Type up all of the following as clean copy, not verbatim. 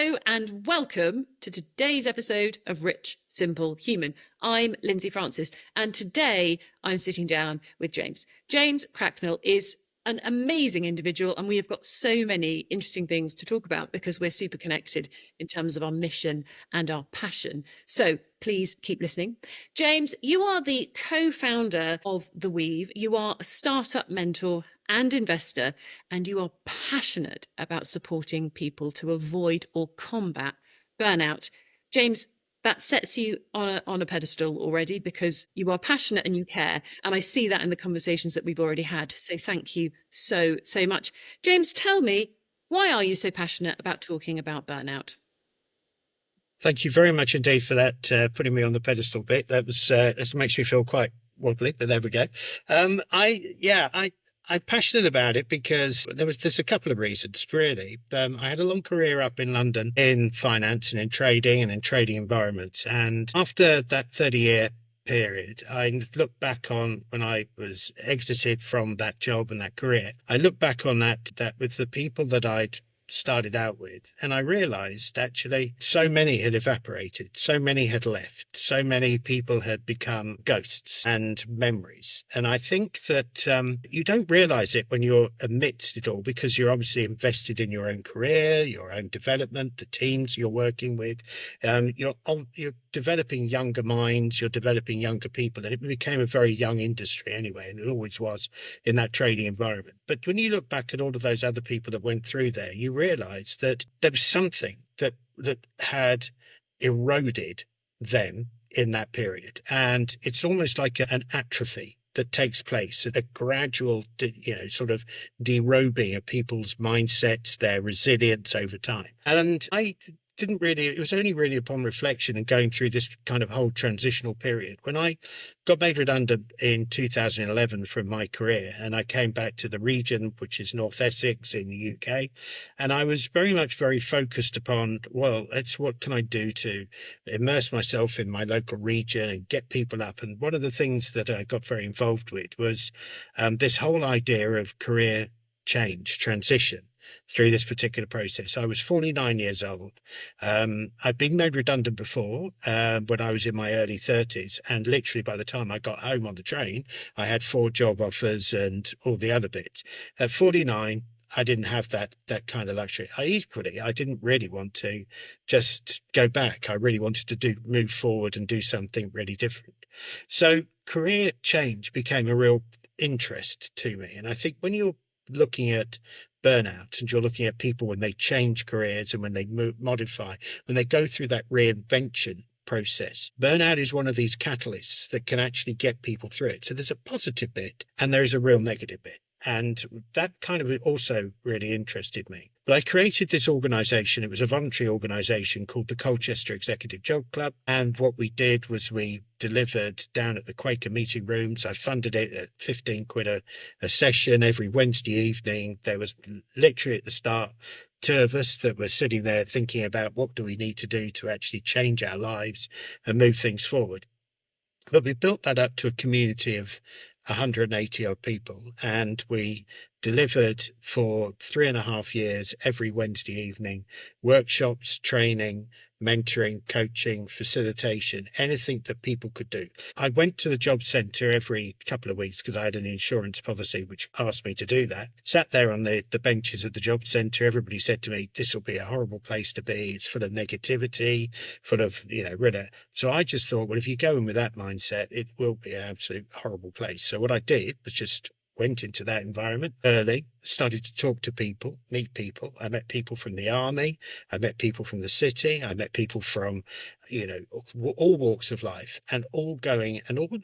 Hello and welcome to today's episode of Rich, Simple, Human. I'm Lindsey Francis, and today I'm sitting down with James. James Cracknell is an amazing individual, and we have got so many interesting things to talk about because we're super connected in terms of our mission and our passion. So please keep listening. James, you are the co-founder of The Weave. You are a startup mentor and investor, and you are passionate about supporting people to avoid or combat burnout. James, that sets you on a pedestal already because you are passionate and you care. And I see that in the conversations that we've already had. So thank you so much. James, tell me, why are you so passionate about talking about burnout? Thank you very much indeed for that, putting me on the pedestal bit. That makes me feel quite wobbly, but there we go. I'm passionate about it because there's a couple of reasons, really. I had a long career up in London in finance and in trading and in trading environments. And after that 30-year period, I look back on when I was exited from that job and that career. I look back on that with the people that I'd started out with, and I realized actually so many had evaporated, so many had left, so many people had become ghosts and memories. And I think that you don't realize it when you're amidst it all, because you're obviously invested in your own career, your own development, the teams you're working with. You're developing younger minds, you're developing younger people, and it became a very young industry anyway, and it always was in that trading environment. But when you look back at all of those other people that went through there, you realize that there was something that had eroded them in that period. And it's almost like an atrophy that takes place, a gradual, sort of derobing of people's mindsets, their resilience over time. And it was only really upon reflection and going through this kind of whole transitional period when I got made redundant in 2011 from my career, and I came back to the region, which is North Essex in the UK. And I was very focused upon, well, what can I do to immerse myself in my local region and get people up? And one of the things that I got very involved with was this whole idea of career change, transition through this particular process. I was 49 years old. I'd been made redundant before when I was in my early 30s. And literally by the time I got home on the train, I had 4 job offers and all the other bits. At 49, I didn't have that kind of luxury. I didn't really want to just go back. I really wanted to move forward and do something really different. So career change became a real interest to me. And I think when you're looking at burnout and you're looking at people when they change careers and when they modify, when they go through that reinvention process, burnout is one of these catalysts that can actually get people through it. So there's a positive bit and there is a real negative bit. And that kind of also really interested me. But I created this organization. It was a voluntary organization called the Colchester Executive Job Club. And what we did was we delivered down at the Quaker meeting rooms. I funded it at 15 quid a session every Wednesday evening. There was literally at the start 2 of us that were sitting there thinking about what do we need to do to actually change our lives and move things forward. But we built that up to a community of 180 odd people, and we delivered for 3.5 years every Wednesday evening workshops, training, mentoring, coaching, facilitation, anything that people could do. I went to the job centre every couple of weeks because I had an insurance policy which asked me to do that. Sat there on the benches at the job centre. Everybody said to me, this will be a horrible place to be. It's full of negativity, full of, So I just thought, well, if you go in with that mindset, it will be an absolute horrible place. So what I did was just went into that environment early, started to talk to people, meet people. I met people from the army. I met people from the city. I met people from, all walks of life, and all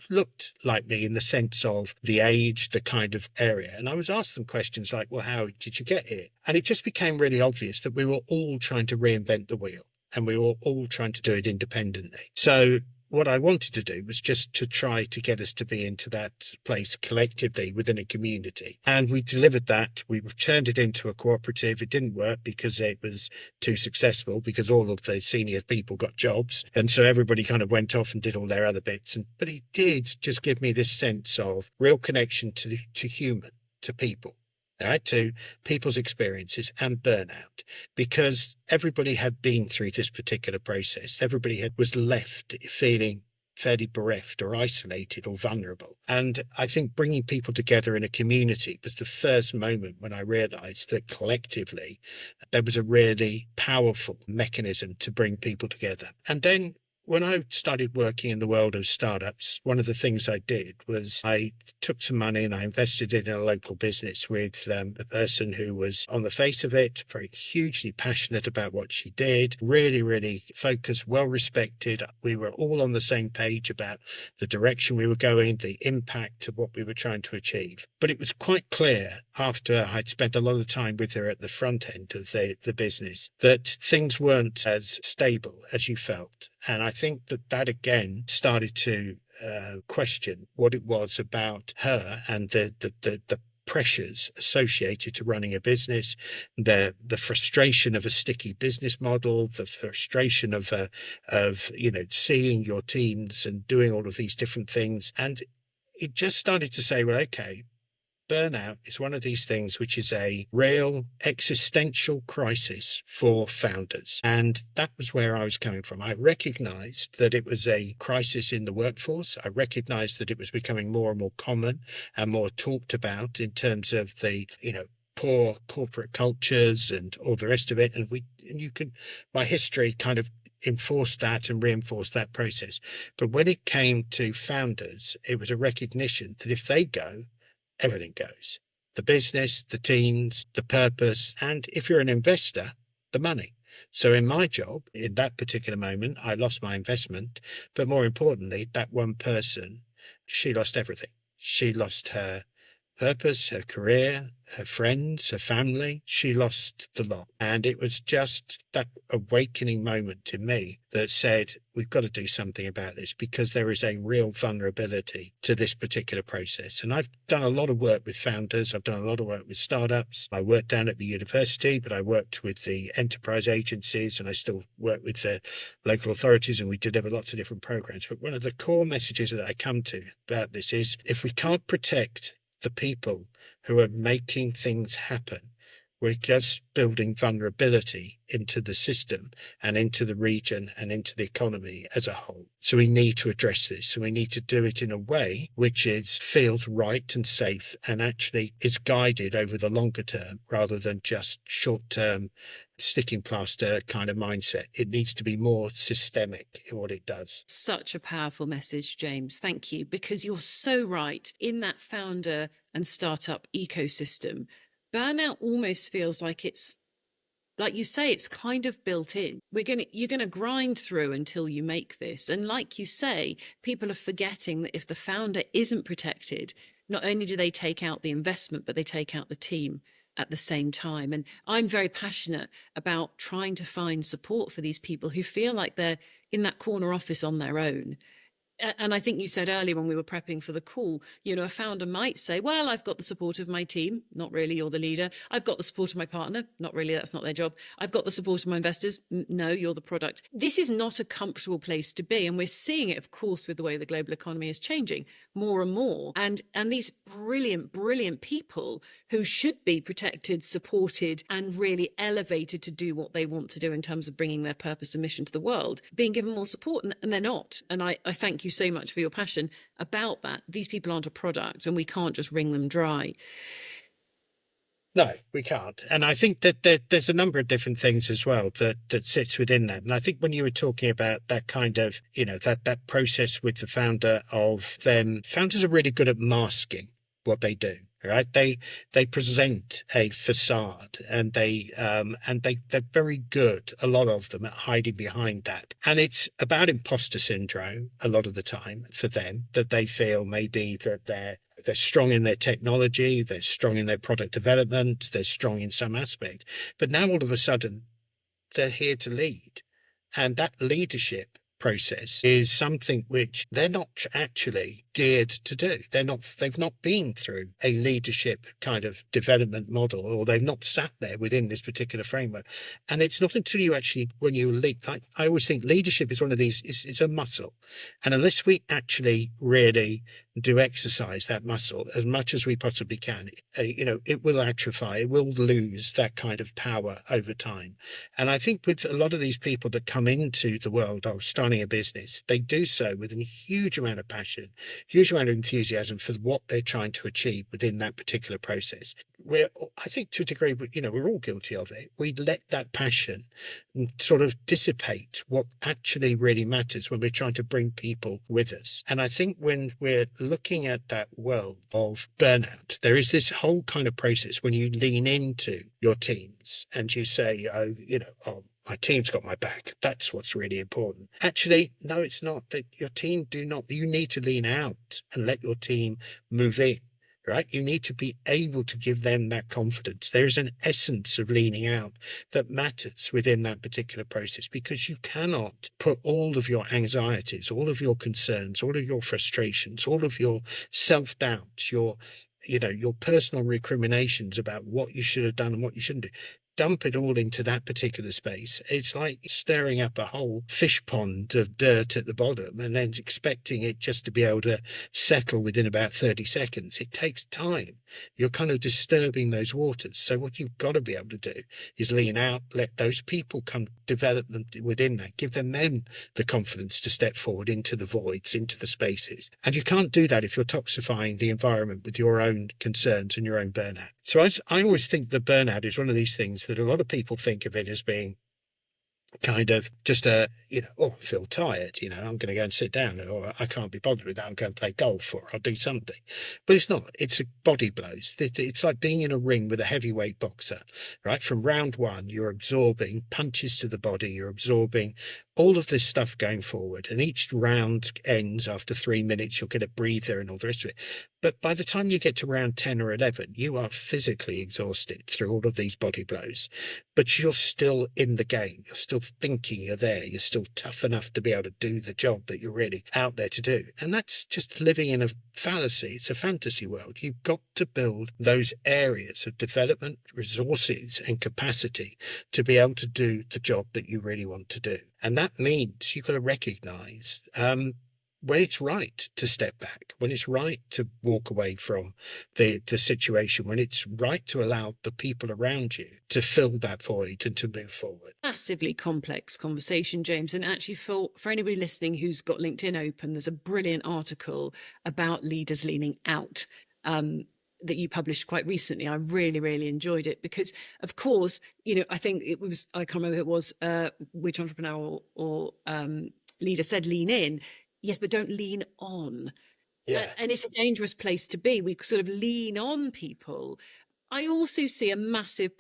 looked like me in the sense of the age, the kind of area. And I was asked them questions like, well, how did you get here? And it just became really obvious that we were all trying to reinvent the wheel, and we were all trying to do it independently. So what I wanted to do was just to try to get us to be into that place collectively within a community. And we delivered that. We turned it into a cooperative. It didn't work because it was too successful, because all of the senior people got jobs. And so everybody kind of went off and did all their other bits. But it did just give me this sense of real connection to human, to people. right, to people's experiences and burnout, because everybody had been through this particular process. Was left feeling fairly bereft or isolated or vulnerable. And I think bringing people together in a community was the first moment when I realized that collectively there was a really powerful mechanism to bring people together. And then when I started working in the world of startups, one of the things I did was I took some money and I invested it in a local business with a person who was, on the face of it, very hugely passionate about what she did, really, really focused, well respected. We were all on the same page about the direction we were going, the impact of what we were trying to achieve. But it was quite clear after I'd spent a lot of time with her at the front end of the business that things weren't as stable as you felt. And I think that again started to question what it was about her and the pressures associated to running a business, the frustration of a sticky business model, the frustration of seeing your teams and doing all of these different things. And it just started to say, well, okay, burnout is one of these things which is a real existential crisis for founders. And that was where I was coming from. I recognized that it was a crisis in the workforce. I recognized that it was becoming more and more common and more talked about in terms of the, poor corporate cultures and all the rest of it. And my history kind of enforced that and reinforced that process. But when it came to founders, it was a recognition that if they go, everything goes. The business, the teams, the purpose, and if you're an investor, the money. So in my job, in that particular moment, I lost my investment, but more importantly, that one person, she lost everything. She lost her purpose, her career, her friends, her family. She lost the lot. And it was just that awakening moment in me that said, we've got to do something about this because there is a real vulnerability to this particular process. And I've done a lot of work with founders. I've done a lot of work with startups. I worked down at the university, but I worked with the enterprise agencies and I still work with the local authorities, and we deliver lots of different programs. But one of the core messages that I come to about this is if we can't protect the people who are making things happen, we're just building vulnerability into the system and into the region and into the economy as a whole. So we need to address this. So we need to do it in a way which feels right and safe and actually is guided over the longer term rather than just short-term sticking plaster kind of mindset. It needs to be more systemic in what it does. Such a powerful message, James. Thank you, because you're so right. In that founder and startup ecosystem, burnout almost feels like it's, like you say, it's kind of built in. You're gonna grind through until you make this. And like you say, people are forgetting that if the founder isn't protected, not only do they take out the investment, but they take out the team at the same time. And I'm very passionate about trying to find support for these people who feel like they're in that corner office on their own. And I think you said earlier when we were prepping for the call, a founder might say, well, I've got the support of my team. Not really, you're the leader. I've got the support of my partner. Not really, that's not their job. I've got the support of my investors. No, you're the product. This is not a comfortable place to be. And we're seeing it, of course, with the way the global economy is changing more and more. And these brilliant, brilliant people who should be protected, supported, and really elevated to do what they want to do in terms of bringing their purpose and mission to the world, being given more support, and they're not. And I thank you so much for your passion about that. These people aren't a product and we can't just wring them dry. No, we can't. And I think that there's a number of different things as well that sits within that. And I think when you were talking about that kind of, that process with the founder of them, founders are really good at masking what they do. Right? They present a facade and they're very good, a lot of them, at hiding behind that. And it's about imposter syndrome a lot of the time for them, that they feel maybe that they're strong in their technology, they're strong in their product development, they're strong in some aspect. But now all of a sudden they're here to lead. And that leadership process is something which they're not actually geared to do. They've not been through a leadership kind of development model, or they've not sat there within this particular framework. And it's not until you actually, when you lead, like I always think leadership is one of these, it's a muscle. And unless we actually really do exercise that muscle as much as we possibly can, it will atrophy, it will lose that kind of power over time. And I think with a lot of these people that come into the world of starting a business, they do so with a huge amount of passion, huge amount of enthusiasm for what they're trying to achieve within that particular process. I think to a degree, we're all guilty of it. We let that passion sort of dissipate what actually really matters when we're trying to bring people with us. And I think when we're looking at that world of burnout, there is this whole kind of process when you lean into your teams and you say, my team's got my back. That's what's really important. Actually, no, it's not. That your team you need to lean out and let your team move in. Right? You need to be able to give them that confidence. There is an essence of leaning out that matters within that particular process, because you cannot put all of your anxieties, all of your concerns, all of your frustrations, all of your self-doubts, your personal recriminations about what you should have done and what you shouldn't do. Dump it all into that particular space. It's like stirring up a whole fish pond of dirt at the bottom and then expecting it just to be able to settle within about 30 seconds. It takes time. You're kind of disturbing those waters. So what you've got to be able to do is lean out, let those people come, develop them within that, give them the confidence to step forward into the voids, into the spaces. And you can't do that if you're toxifying the environment with your own concerns and your own burnout. So I always think that burnout is one of these things that a lot of people think of it as being kind of just I feel tired, I'm going to go and sit down, or I can't be bothered with that, I'm going to play golf, or I'll do something. But it's not. It's body blows. It's like being in a ring with a heavyweight boxer, right? From round one, you're absorbing punches to the body, you're absorbing all of this stuff going forward, and each round ends after 3 minutes, you'll get a breather and all the rest of it. But by the time you get to round 10 or 11, you are physically exhausted through all of these body blows, but you're still in the game. You're still thinking you're there. You're still tough enough to be able to do the job that you're really out there to do. And that's just living in a fallacy. It's a fantasy world. You've got to build those areas of development, resources and capacity to be able to do the job that you really want to do. And that means you've got to recognize when it's right to step back, when it's right to walk away from the situation, when it's right to allow the people around you to fill that void and to move forward. Massively complex conversation, James. And actually, for anybody listening who's got LinkedIn open, there's a brilliant article about leaders leaning out that you published quite recently. I really, really enjoyed it because, of course, I think I can't remember if it was which entrepreneur or leader said lean in. Yes, but don't lean on. Yeah. And it's a dangerous place to be. We sort of lean on people. I also see a massive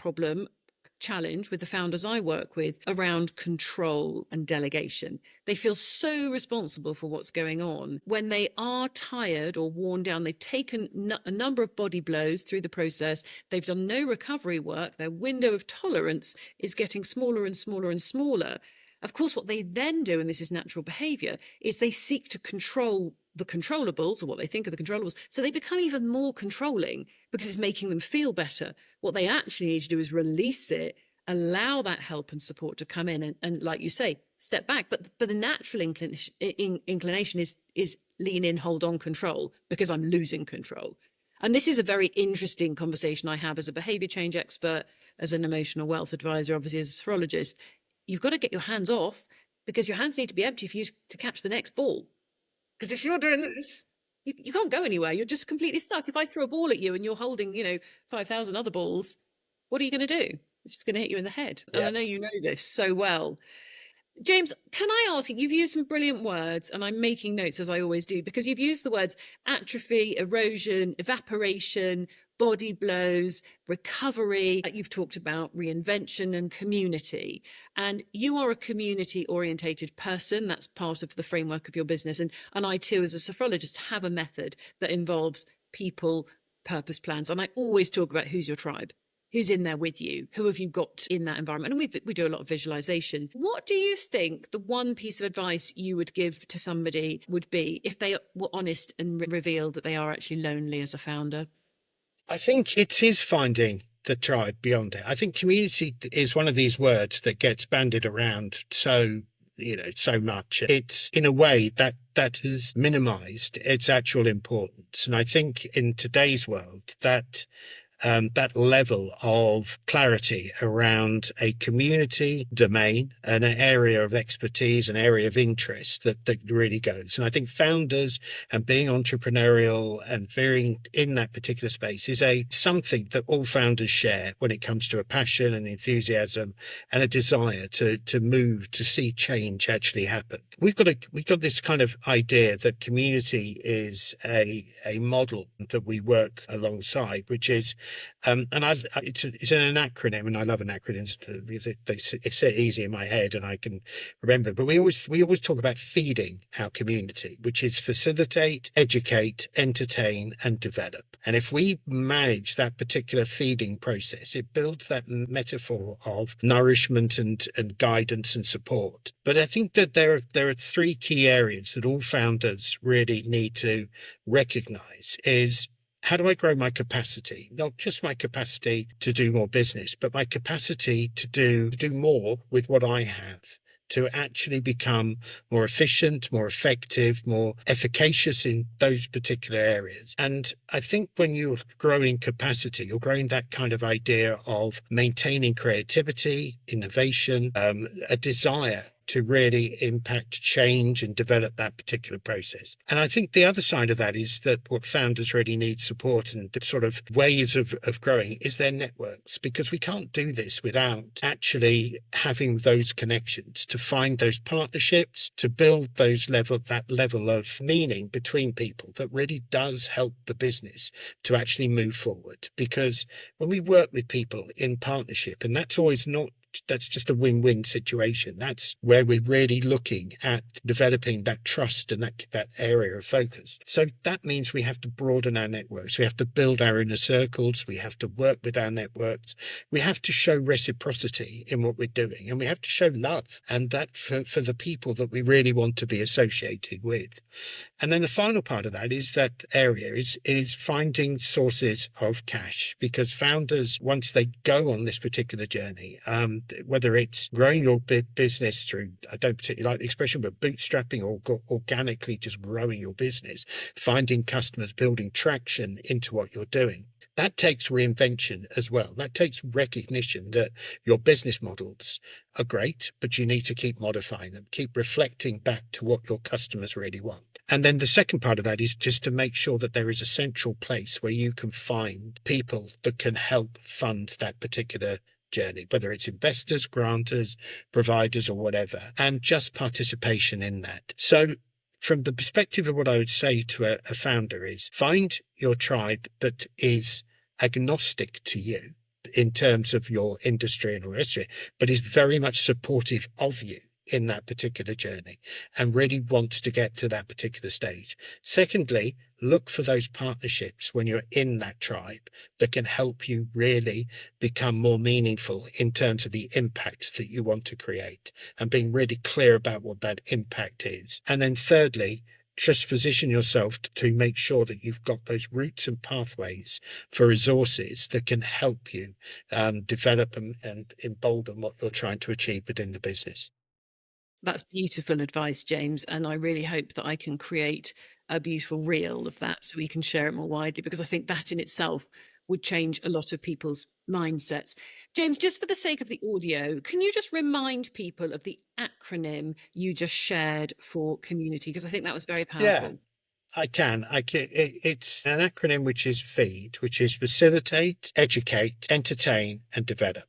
challenge with the founders I work with around control and delegation. They feel so responsible for what's going on. When they are tired or worn down, they've taken a number of body blows through the process, they've done no recovery work, their window of tolerance is getting smaller and smaller and smaller. Of course, what they then do, and this is natural behavior, is they seek to control the controllables, or what they think are the controllables. So they become even more controlling because it's making them feel better. What they actually need to do is release it, allow that help and support to come in and like you say, step back. But the natural inclination is lean in, hold on, control, because I'm losing control. And this is a very interesting conversation I have as a behavior change expert, as an emotional wealth advisor, obviously as a sophrologist. You've got to get your hands off, because your hands need to be empty for you to catch the next ball. Because if you're doing this, you can't go anywhere. You're just completely stuck. If I throw a ball at you and you're holding, 5,000 other balls, what are you going to do? It's just going to hit you in the head. Yeah. And I know you know this so well. James, can I ask you, you've used some brilliant words, and I'm making notes as I always do, because you've used the words atrophy, erosion, evaporation, body blows, recovery. You've talked about reinvention and community. And you are a community-orientated person. That's part of the framework of your business. And I too, as a sophrologist, have a method that involves people, purpose plans. And I always talk about who's your tribe. who's in there with you? Who have you got in that environment? And we do a lot of visualization. What do you think the one piece of advice you would give to somebody would be if they were honest and revealed that they are actually lonely as a founder? I think it is finding the tribe beyond it. I think community is one of these words that gets bandied around so much. It's in a way that has minimized its actual importance. And I think in today's world that level of clarity around a community domain, an area of expertise, an area of interest that really goes. And I think founders and being entrepreneurial and being in that particular space is something that all founders share when it comes to a passion and enthusiasm and a desire to move, to see change actually happen. We've got this kind of idea that community is a model that we work alongside, which is it's an acronym, and I love an acronyms because it's so easy in my head and I can remember. But we always talk about feeding our community, which is facilitate, educate, entertain, and develop. And if we manage that particular feeding process, it builds that metaphor of nourishment and guidance and support. But I think that there are three key areas that all founders really need to recognize is: how do I grow my capacity? Not just my capacity to do more business, but my capacity to do more with what I have, to actually become more efficient, more effective, more efficacious in those particular areas. And I think when you're growing capacity, you're growing that kind of idea of maintaining creativity, innovation, a desire to really impact change and develop that particular process. And I think the other side of that is that what founders really need support and the sort of ways of growing is their networks, because we can't do this without actually having those connections, to find those partnerships, to build that level of meaning between people that really does help the business to actually move forward. Because when we work with people in partnership, and that's just a win-win situation. That's where we're really looking at developing that trust and that area of focus. So that means we have to broaden our networks. We have to build our inner circles. We have to work with our networks. We have to show reciprocity in what we're doing, and we have to show love, and that for the people that we really want to be associated with. And then the final part of that is that area is finding sources of cash, because founders, once they go on this particular journey, whether it's growing your business through, I don't particularly like the expression, but bootstrapping, or organically just growing your business, finding customers, building traction into what you're doing. That takes reinvention as well. That takes recognition that your business models are great, but you need to keep modifying them, keep reflecting back to what your customers really want. And then the second part of that is just to make sure that there is a central place where you can find people that can help fund that particular journey, whether it's investors, grantors, providers, or whatever, and just participation in that. So from the perspective of what I would say to a founder is find your tribe that is agnostic to you in terms of your industry and all the rest of it, but is very much supportive of you in that particular journey and really wants to get to that particular stage. Secondly, look for those partnerships when you're in that tribe that can help you really become more meaningful in terms of the impact that you want to create, and being really clear about what that impact is. And then thirdly, just position yourself to make sure that you've got those routes and pathways for resources that can help you develop and embolden what you're trying to achieve within the business. That's beautiful advice, James. And I really hope that I can create a beautiful reel of that so we can share it more widely, because I think that in itself would change a lot of people's mindsets. James, just for the sake of the audio, can you just remind people of the acronym you just shared for community? Because I think that was very Yeah, powerful. I can. It's an acronym which is FEED, which is facilitate, educate, entertain, and develop.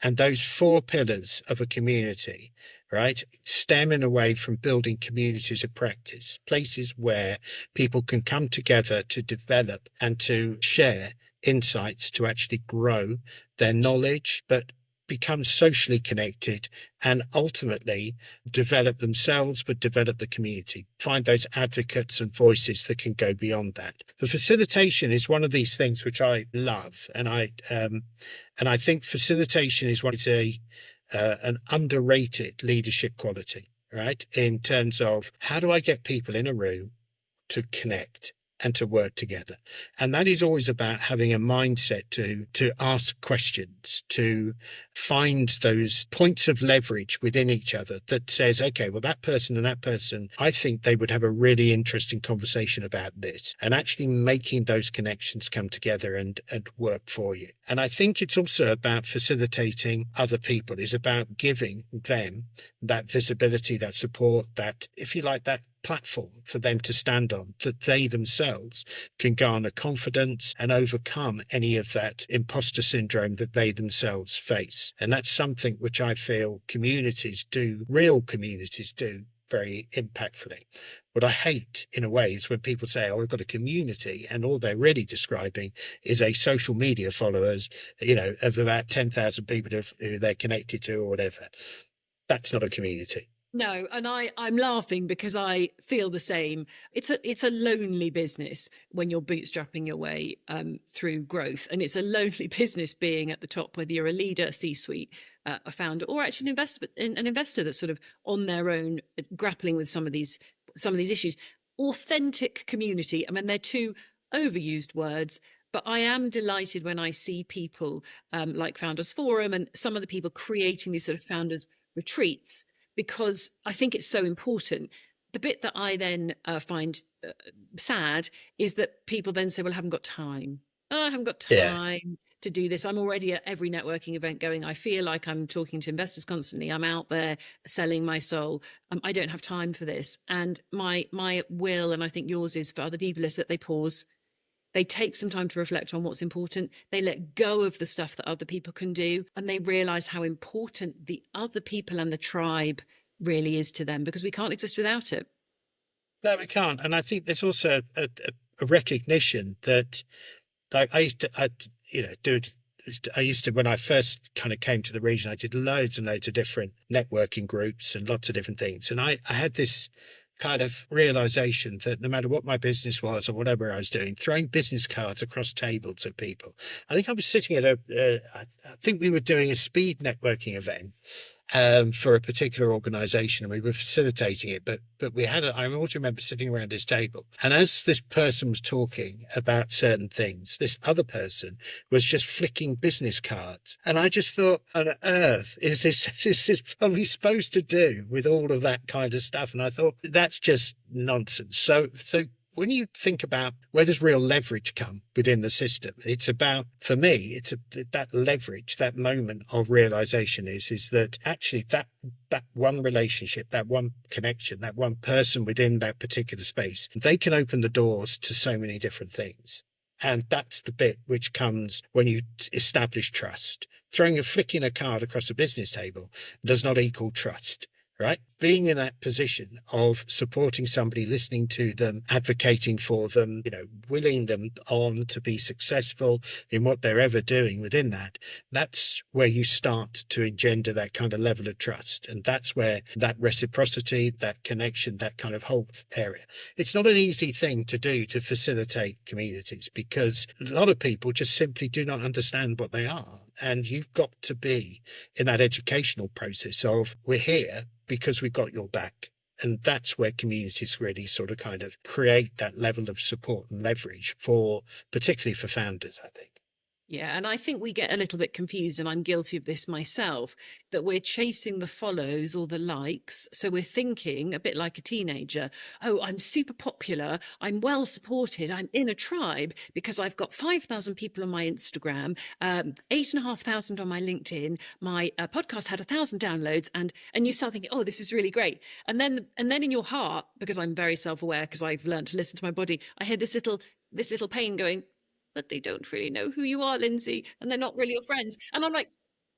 And those four pillars of a community, right, stem in a way from building communities of practice, places where people can come together to develop and to share insights to actually grow their knowledge, but become socially connected, and ultimately develop themselves, but develop the community. Find those advocates and voices that can go beyond that. The facilitation is one of these things which I love, and I think facilitation is an underrated leadership quality, right? In terms of how do I get people in a room to connect and to work together. And that is always about having a mindset to ask questions, to find those points of leverage within each other that says, okay, well, that person and that person, I think they would have a really interesting conversation about this, and actually making those connections come together and work for you. And I think it's also about facilitating other people, is about giving them that visibility, that support, that, if you like, that platform for them to stand on, that they themselves can garner confidence and overcome any of that imposter syndrome that they themselves face. And that's something which I feel real communities do very impactfully. What I hate, in a way, is when people say, oh, I've got a community, and all they're really describing is a social media followers, of about 10,000 people who they're connected to or whatever. That's not a community. No, and I'm laughing because I feel the same. It's a lonely business when you're bootstrapping your way through growth, and it's a lonely business being at the top, whether you're a leader, a C-suite, a founder, or actually an investor that's sort of on their own, grappling with some of these issues. Authentic community. I mean, they're two overused words, but I am delighted when I see people like Founders Forum and some of the people creating these sort of founders retreats, because I think it's so important. The bit that I then find sad is that people then say, well, I haven't got time. Oh, I haven't got Yeah. time to do this. I'm already at every networking event going. I feel like I'm talking to investors constantly. I'm out there selling my soul. I don't have time for this. And my will, and I think yours is for other people, is that they pause. They take some time to reflect on what's important. They let go of the stuff that other people can do, and they realize how important the other people and the tribe really is to them, because we can't exist without it. No, we can't. And I think there's also a recognition that, like, I used to, when I first kind of came to the region, I did loads and loads of different networking groups and lots of different things. And I had this kind of realization that no matter what my business was or whatever I was doing, throwing business cards across tables at people. I think I was sitting at I think we were doing a speed networking event for a particular organization, and we were facilitating it. But I always remember sitting around this table, and as this person was talking about certain things, this other person was just flicking business cards. And I just thought, on earth is this what are we supposed to do with all of that kind of stuff? And I thought, that's just nonsense. So when you think about where does real leverage come within the system, it's about, for me, that leverage, that moment of realization is that actually that one relationship, that one connection, that one person within that particular space, they can open the doors to so many different things. And that's the bit which comes when you establish trust. Flicking a card across a business table does not equal trust. Right? Being in that position of supporting somebody, listening to them, advocating for them, willing them on to be successful in what they're ever doing within that, that's where you start to engender that kind of level of trust. And that's where that reciprocity, that connection, that kind of whole area. It's not an easy thing to do to facilitate communities, because a lot of people just simply do not understand what they are. And you've got to be in that educational process of, we're here because we've got your back. And that's where communities really sort of kind of create that level of support and leverage particularly for founders, I think. Yeah, and I think we get a little bit confused, and I'm guilty of this myself, that we're chasing the follows or the likes. So we're thinking a bit like a teenager, oh, I'm super popular, I'm well supported, I'm in a tribe because I've got 5,000 people on my Instagram, 8,500 on my LinkedIn, my podcast had 1,000 downloads, and you start thinking, oh, this is really great. And then in your heart, because I'm very self-aware, because I've learned to listen to my body, I hear this little pain going, but they don't really know who you are, Lindsey, and they're not really your friends. And I'm like,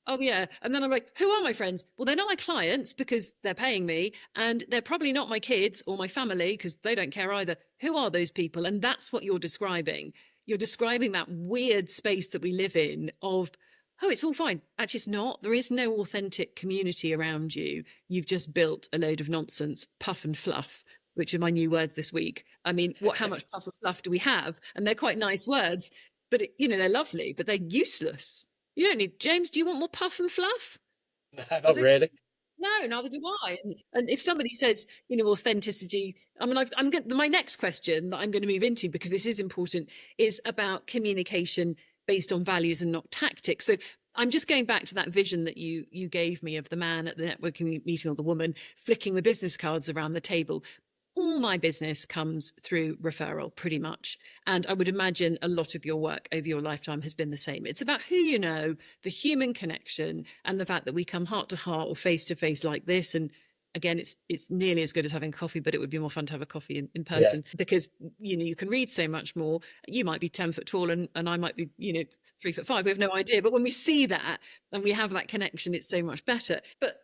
oh yeah. And then I'm like, who are my friends? Well, they're not my clients because they're paying me, and they're probably not my kids or my family because they don't care either. Who are those people? And that's what you're describing. You're describing that weird space that we live in of, Oh, it's all fine. Actually, it's not. There is no authentic community around you. You've just built a load of nonsense, puff and fluff, which are my new words this week. I mean, how much puff and fluff do we have? And they're quite nice words, but they're lovely, but they're useless. You don't need, James, do you want more puff and fluff? No, I not don't. really. No, neither do I. And if somebody says, authenticity, I mean, I'm going. My next question that I'm going to move into, because this is important, is about communication based on values and not tactics. So I'm just going back to that vision that you gave me of the man at the networking meeting or the woman flicking the business cards around the table. All my business comes through referral, pretty much. And I would imagine a lot of your work over your lifetime has been the same. It's about who you know, the human connection, and the fact that we come heart to heart or face to face like this. And again, it's nearly as good as having coffee, but it would be more fun to have a coffee in Yeah. person, because you can read so much more. You might be 10 foot tall and I might be 3'5". We have no idea, but when we see that and we have that connection, it's so much better. But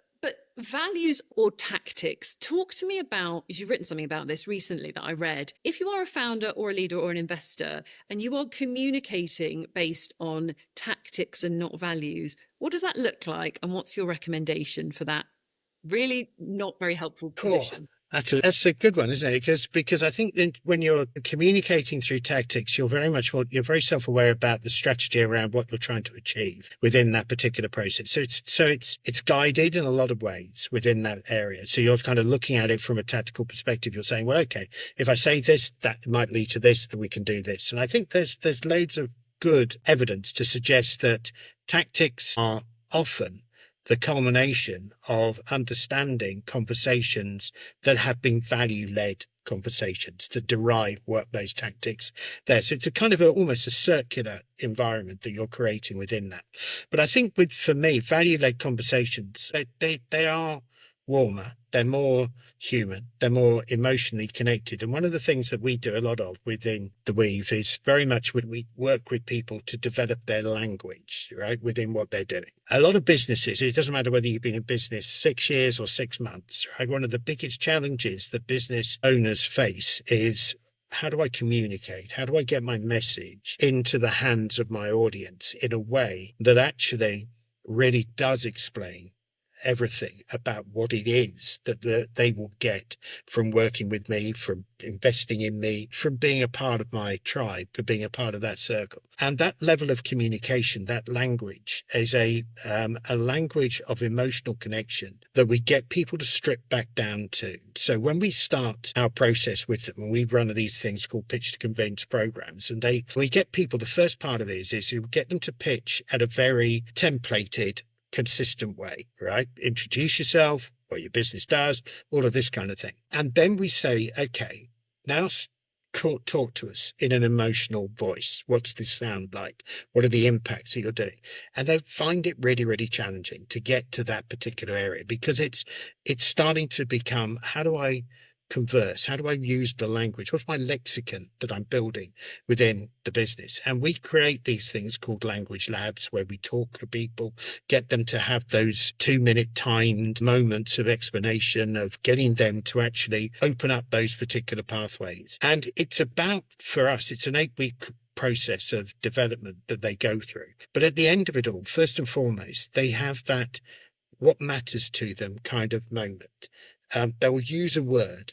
values or tactics, talk to me about, because you've written something about this recently that I read. If you are a founder or a leader or an investor and you are communicating based on tactics and not values, what does that look like? And what's your recommendation for that really not very helpful Cool. position? That's a good one, isn't it? Because I think that when you're communicating through tactics, you're very self-aware about the strategy around what you're trying to achieve within that particular process. So it's guided in a lot of ways within that area. So you're kind of looking at it from a tactical perspective. You're saying, well, okay, if I say this, that might lead to this, then we can do this. And I think there's loads of good evidence to suggest that tactics are often the culmination of understanding conversations that have been value-led conversations that derive what those tactics there. So it's a kind of almost a circular environment that you're creating within that. But I think for me, value-led conversations, they are warmer, they're more human, they're more emotionally connected. And one of the things that we do a lot of within the Weave is very much when we work with people to develop their language, right, within what they're doing. A lot of businesses, it doesn't matter whether you've been in business 6 years or 6 months, right? One of the biggest challenges that business owners face is, how do I communicate? How do I get my message into the hands of my audience in a way that actually really does explain everything about what it is that they will get from working with me, from investing in me, from being a part of my tribe, for being a part of that circle. And that level of communication, that language, is a language of emotional connection that we get people to strip back down to. So when we start our process with them, and we run these things called pitch to convince programs, and we get people, the first part of it is you get them to pitch at a very templated, consistent way, right? Introduce yourself, what your business does, all of this kind of thing. And then we say, okay, now talk to us in an emotional voice. What's this sound like? What are the impacts that you're doing? And they find it really, really challenging to get to that particular area, because it's starting to become, how do I converse? How do I use the language? What's my lexicon that I'm building within the business? And we create these things called language labs, where we talk to people, get them to have those 2-minute timed moments of explanation, of getting them to actually open up those particular pathways. And it's about, for us, it's an 8-week process of development that they go through. But at the end of it all, first and foremost, they have that what matters to them kind of moment. They'll use a word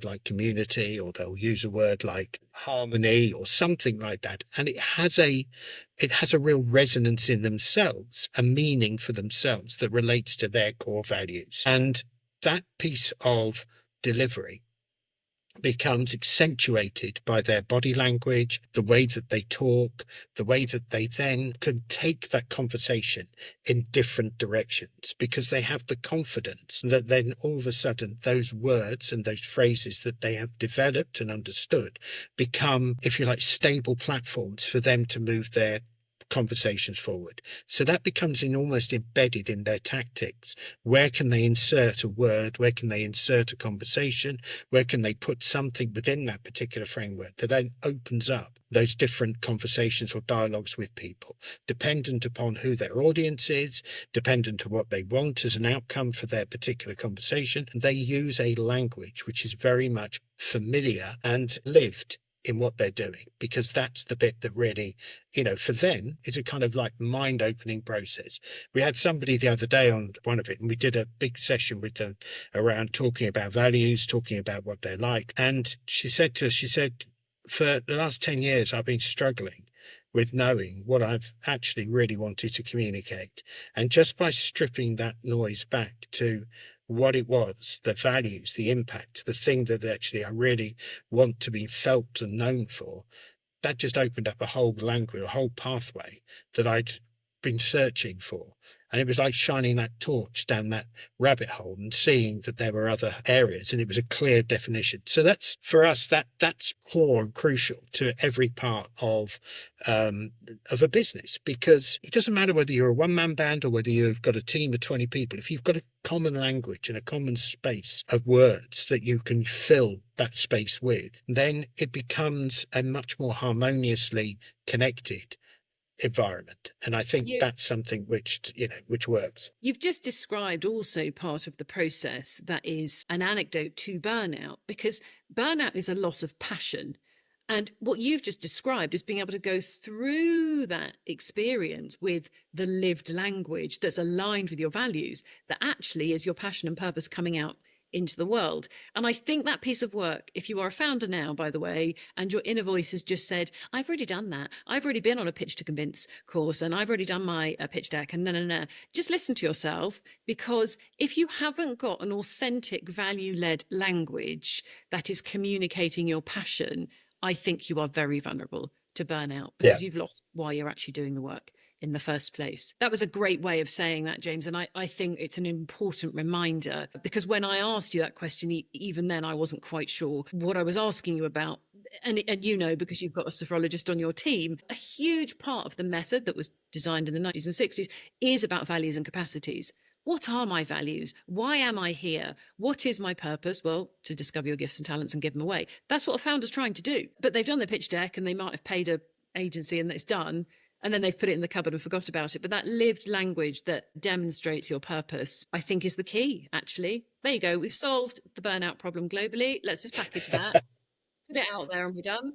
like community, or they'll use a word like harmony or something like that. And it has a real resonance in themselves, a meaning for themselves that relates to their core values. And that piece of delivery becomes accentuated by their body language, the way that they talk, the way that they then can take that conversation in different directions, because they have the confidence that then all of a sudden those words and those phrases that they have developed and understood become, if you like, stable platforms for them to move their conversations forward. So that becomes almost embedded in their tactics. Where can they insert a word? Where can they insert a conversation? Where can they put something within that particular framework that then opens up those different conversations or dialogues with people, dependent upon who their audience is, dependent on what they want as an outcome for their particular conversation? They use a language which is very much familiar and lived in what they're doing, because that's the bit that really, for them, is a kind of like mind-opening process. We had somebody the other day on one of it, and we did a big session with them around talking about values, talking about what they're like. And she said to us, she said, for the last 10 years, I've been struggling with knowing what I've actually really wanted to communicate. And just by stripping that noise back to what it was, the values, the impact, the thing that actually I really want to be felt and known for, that just opened up a whole language, a whole pathway that I'd been searching for. And it was like shining that torch down that rabbit hole and seeing that there were other areas, and it was a clear definition. So that's, for us, that's core and crucial to every part of a business, because it doesn't matter whether you're a one-man band or whether you've got a team of 20 people. If you've got a common language and a common space of words that you can fill that space with, then it becomes a much more harmoniously connected environment. And I think that's something which works. You've just described also part of the process that is an anecdote to burnout, because burnout is a loss of passion. And what you've just described is being able to go through that experience with the lived language that's aligned with your values, that actually is your passion and purpose coming out into the world. And I think that piece of work, if you are a founder now, by the way, and your inner voice has just said, I've already done that. I've already been on a pitch to convince course, and I've already done my pitch deck, and no. Just listen to yourself, because if you haven't got an authentic value-led language that is communicating your passion, I think you are very vulnerable to burnout, because you've lost why you're actually doing the work in the first place. That was a great way of saying that, James. And I think it's an important reminder, because when I asked you that question, even then I wasn't quite sure what I was asking you about. And because you've got a sophrologist on your team, a huge part of the method that was designed in the 90s and 60s is about values and capacities. What are my values? Why am I here? What is my purpose? Well, to discover your gifts and talents and give them away. That's what a founder's trying to do. But they've done their pitch deck, and they might have paid an agency, and it's done. And then they've put it in the cupboard and forgot about it. But that lived language that demonstrates your purpose, I think, is the key, actually. There you go. We've solved the burnout problem globally. Let's just package that, put it out there, and we're done.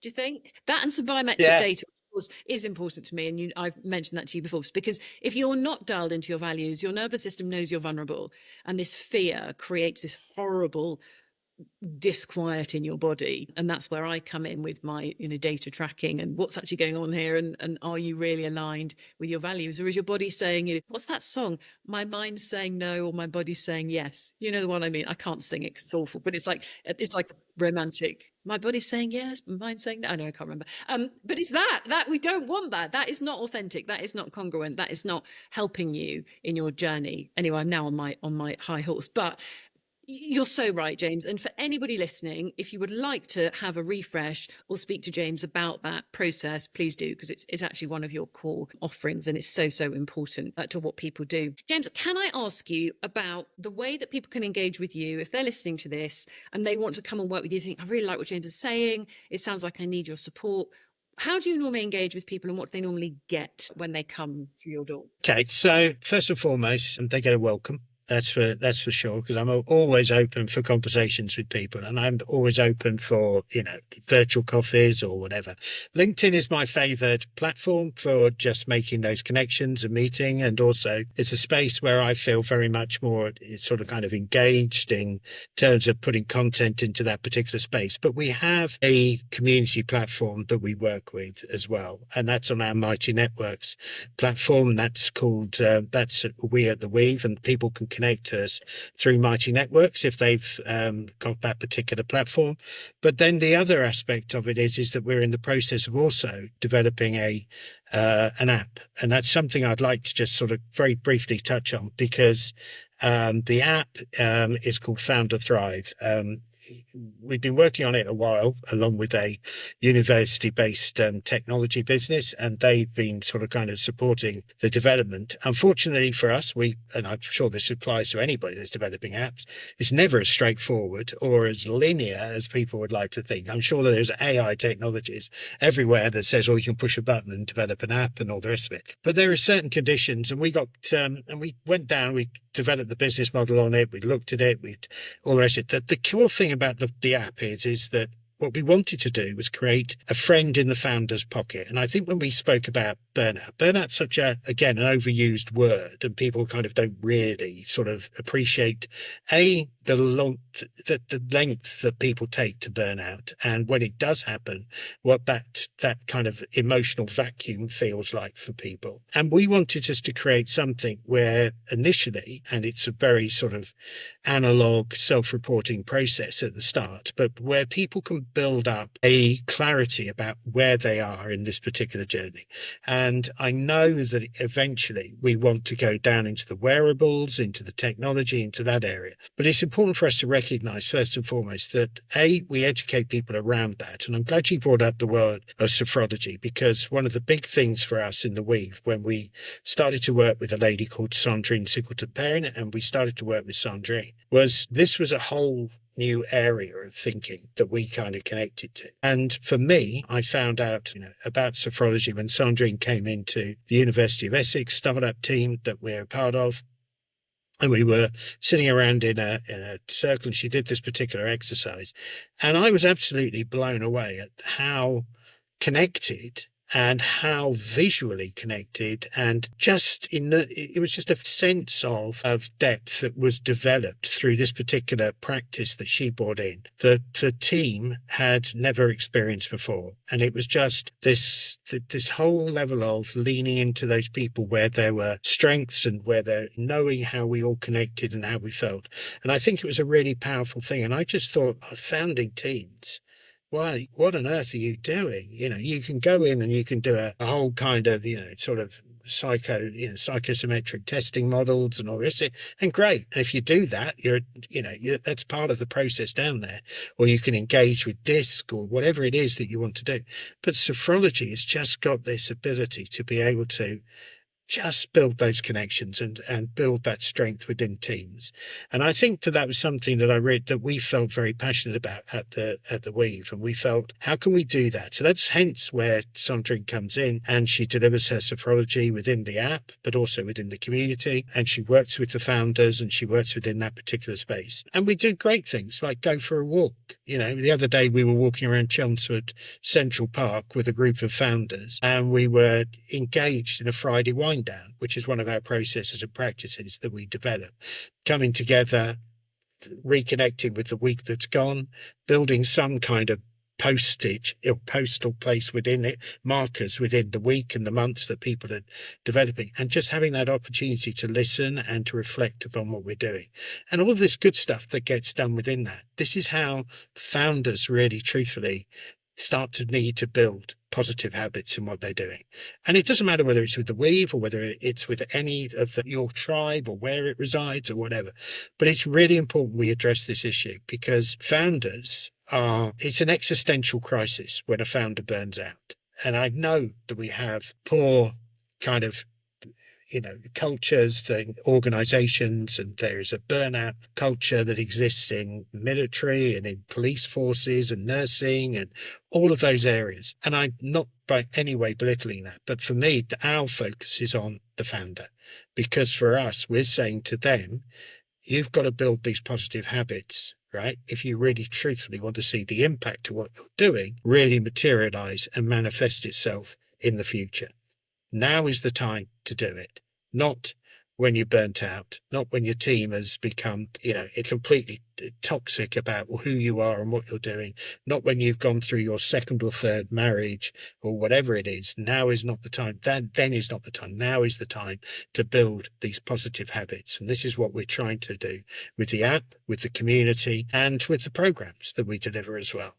Do you think? That and some biometric data, of course, is important to me. And I've mentioned that to you before, because if you're not dialed into your values, your nervous system knows you're vulnerable. And this fear creates this horrible disquiet in your body. And that's where I come in with my data tracking and what's actually going on here, and are you really aligned with your values, or is your body saying, what's that song, my mind's saying no or my body's saying yes? You know the one I mean. I can't sing it because it's awful, but it's like romantic. My body's saying yes, my mind's saying no. I know, I can't remember. But it's that we don't want that. That is not authentic. That is not congruent. That is not helping you in your journey. Anyway, I'm now on my high horse, but you're so right, James. And for anybody listening, if you would like to have a refresh or speak to James about that process, please do, because it's actually one of your core offerings, and it's so important to what people do. James, can I ask you about the way that people can engage with you if they're listening to this and they want to come and work with you, think, I really like what James is saying, it sounds like I need your support. How do you normally engage with people, and what do they normally get when they come through your door? Okay, so first and foremost, they get a welcome. That's for sure, because I'm always open for conversations with people, and I'm always open for virtual coffees or whatever. LinkedIn is my favorite platform for just making those connections and meeting, and also it's a space where I feel very much more sort of kind of engaged in terms of putting content into that particular space. But we have a community platform that we work with as well, and that's on our Mighty Networks platform. That's called that's We at the Weave, and people can connect to us through Mighty Networks if they've got that particular platform. But then the other aspect of it is that we're in the process of also developing an app, and that's something I'd like to just sort of very briefly touch on, because the app is called Founder Thrive. We've been working on it a while, along with a university-based technology business, and they've been sort of kind of supporting the development. Unfortunately for us, and I'm sure this applies to anybody that's developing apps, it's never as straightforward or as linear as people would like to think. I'm sure that there's AI technologies everywhere that says, oh, you can push a button and develop an app and all the rest of it. But there are certain conditions, and we went down, we developed the business model on it, we looked at it, all the rest of it. The cool thing about the app is that What we wanted to do was create a friend in the founder's pocket. And I think when we spoke about burnout's such again, an overused word, and people kind of don't really sort of appreciate the length that people take to burn out, and when it does happen, what that kind of emotional vacuum feels like for people. And we wanted just to create something where initially, and it's a very sort of analog self-reporting process at the start, but where people can build up a clarity about where they are in this particular journey. And I know that eventually we want to go down into the wearables, into the technology, into that area. But it's important for us to recognize first and foremost that we educate people around that. And I'm glad you brought up the word of sophrology, because one of the big things for us in the Weave, when we started to work with a lady called Sandrine Sickleton-Perrin, and we started to work with Sandrine, was this was a whole new area of thinking that we kind of connected to. And for me, I found out, about sophrology when Sandrine came into the University of Essex startup team that we're a part of. And we were sitting around in a circle, and she did this particular exercise. And I was absolutely blown away at how connected and how visually connected, and just it was just a sense of depth that was developed through this particular practice that she brought in that the team had never experienced before. And it was just this whole level of leaning into those people where there were strengths and where they're knowing how we all connected and how we felt. And I think it was a really powerful thing. And I just thought, founding teams, why, what on earth are you doing? You can go in and you can do a whole kind of, sort of psychometric testing models and all this, and great. And if you do that, that's part of the process down there. Or you can engage with DISC or whatever it is that you want to do. But sophrology has just got this ability to be able to just build those connections and build that strength within teams. And I think that was something that I read that we felt very passionate about at the Weave. And we felt, how can we do that? So that's hence where Sandrine comes in, and she delivers her sophrology within the app, but also within the community. And she works with the founders, and she works within that particular space. And we do great things like go for a walk. The other day we were walking around Chelmsford Central Park with a group of founders, and we were engaged in a Friday wine down, which is one of our processes and practices that we develop, coming together, reconnecting with the week that's gone, building some kind of postage or postal place within it, markers within the week and the months that people are developing, and just having that opportunity to listen and to reflect upon what we're doing. And all of this good stuff that gets done within that. This is how founders really truthfully start to need to build positive habits in what they're doing. And it doesn't matter whether it's with the Weave or whether it's with any of your tribe or where it resides or whatever. But it's really important we address this issue, because it's an existential crisis when a founder burns out. And I know that we have poor kind of cultures, the organizations, and there is a burnout culture that exists in military and in police forces and nursing and all of those areas. And I'm not by any way belittling that, but for me, our focus is on the founder, because for us, we're saying to them, you've got to build these positive habits, right? If you really truthfully want to see the impact of what you're doing really materialize and manifest itself in the future. Now is the time to do it, not when you're burnt out, not when your team has become, completely toxic about who you are and what you're doing, not when you've gone through your second or third marriage or whatever it is. Now is not the time. Then is not the time. Now is the time to build these positive habits. And this is what we're trying to do with the app, with the community, and with the programs that we deliver as well.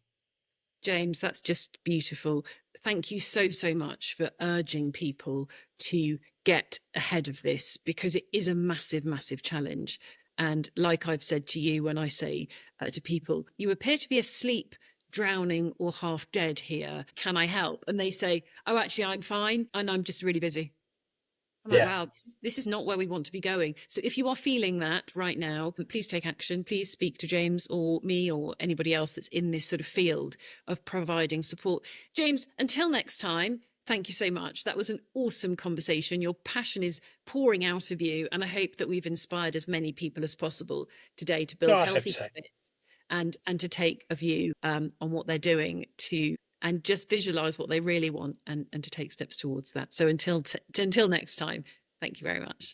James, that's just beautiful. Thank you so, so much for urging people to get ahead of this, because it is a massive, massive challenge. And like I've said to you, when I say to people, you appear to be asleep, drowning, or half dead here. Can I help? And they say, oh, actually, I'm fine. And I'm just really busy. I'm like, wow, this is not where we want to be going. So if you are feeling that right now, please take action. Please speak to James or me or anybody else that's in this sort of field of providing support. James, until next time, thank you so much. That was an awesome conversation. Your passion is pouring out of you. And I hope that we've inspired as many people as possible today to build healthy habits and to take a view on what they're doing, and just visualize what they really want, and to take steps towards that. So until next time, thank you very much.